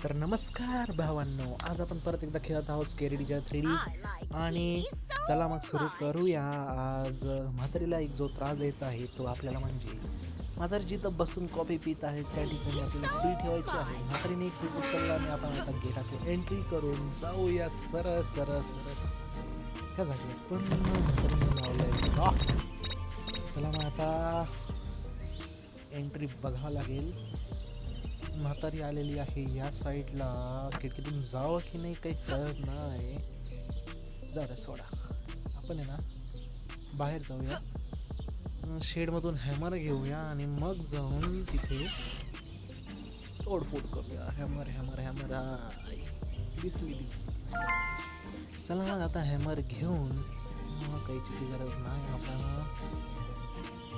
तर नमस्कार भावांनो, आज आपण परत एकदा खेळत आहोत स्केरी टीचर 3D. आणि चला मग सुरू करूया. आज म्हातारीला एक जो त्रास द्यायचा आहे तो आपल्याला म्हणजे म्हातारी जिथं बसून कॉफी पित आहे त्या ठिकाणी आपल्याला सुई ठेवायची आहे. म्हातारीने एक सीट उचलला आणि आपण आता गेटातून एंट्री करून जाऊया सरळ सरळ सरळ त्या जागी. पण म्हातारीने लावलंय लॉक. चला मग आता एंट्री बघावं लागेल. म्हातारी आलेली आहे या साईडला. खिडकीतून जावं की नाही काही कळत नाही. जरा सोडा, आपण आहे ना बाहेर जाऊया, शेडमधून हॅमर घेऊया आणि मग जाऊन तिथे तोडफोड करूया. हॅमर हॅमर हॅमर दिसली दिसली. चला मग आता हॅमर घेऊन कैचीची गरज नाही आपल्याला.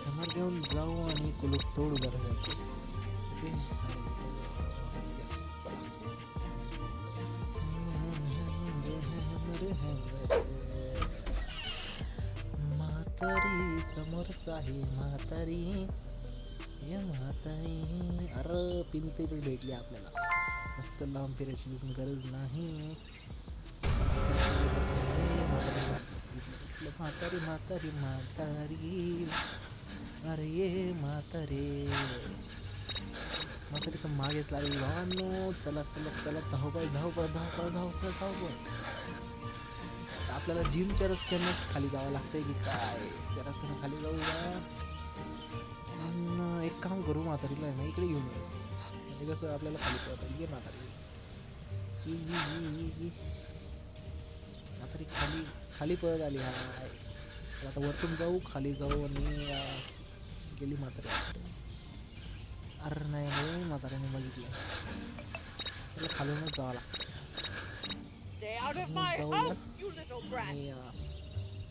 हॅमर घेऊन जाऊ आणि कुलूप तोडू दरवाजाचे. ओके, म्हातारी समोरच आहे. म्हातारी या म्हातारी, अरे पिंते भेटली आपल्याला. मस्त लांब फिरायची गरज नाही. म्हातारी म्हातारी म्हातारी, अरे ये म्हातारे. म्हातारी तर मागेच लागली भावांनो. चला चला चला, धावपळ धावपळ धावपळ धावपळ धावपळ. आपल्याला जिमच्या रस्त्यानेच खाली जावं लागतंय की काय? त्या रस्त्याने खाली जाऊया. एक काम करू, म्हातारीला ना इकडे घेऊन येऊ. म्हणजे कसं आपल्याला खाली पळता येईल. म्हातारी म्हातारी खाली खाली पळत आली. हाय, आता वरतून जाऊ, खाली जाऊ आणि गेली म्हातारी. अरे नाही रे, म्हातारीने बघितलं. त्याला खालूनच जावं लागतं. जाऊया.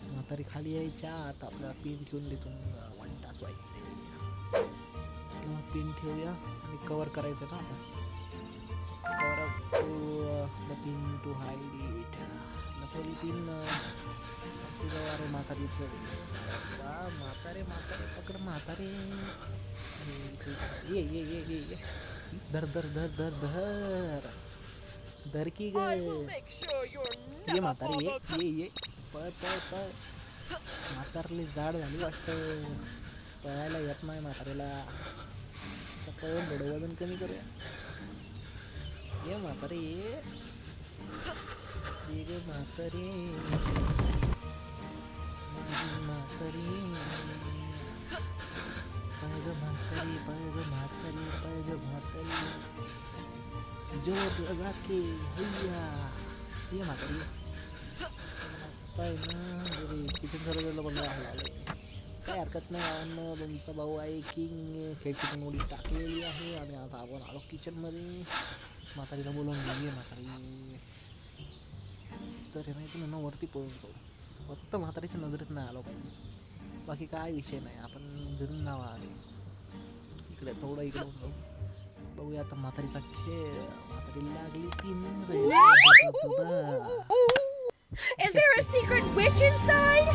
म्हातारी खाली यायच्या आता आपल्याला पिन ठेवून तिथून 1 तास व्हायचे. मग पिन ठेवूया आणि कवर करायचं ना आता. Cover up to the pin to hide it. लपवली पिन. अरे म्हातारी, म्हातारे म्हातारे पकड म्हातारे. ये ये ये ये ये, धर धर धर धर धर धर की ग. ये म्हातारी, ये ये ये, पळ पळ पळ. म्हातारली जाड झाली वाटतं, पळायला येत नाही म्हातारीला. पळून थोडं वजन कमी करूया. ये म्हातारी ये, ये ग म्हातारी, म्हातारी पळ ग म्हातारी, पळ ग म्हातारी, पळ ग म्हातारी. जोर लगा के हैया. ये म्हातारी किचन सर्जला पण काय हरकत नाही. आम्हाला तुमचा भाऊ आहे किंग. खेळची उडी टाकलेली आहे आणि आता आपण आलो किचनमध्ये. म्हातारीला बोलवून गेली म्हातारी. तर नाही तुम्ही ना वरती पळून जाऊ. फक्त म्हातारीच्या नजरेत नाही आलो पाहिजे, बाकी काय विषय नाही. आपण जरूर नाव आले इकडे, थोडं इकडे जाऊ. बघूया आता म्हातारीचा खेळ. म्हातारी लागली pin. Is there a secret witch inside?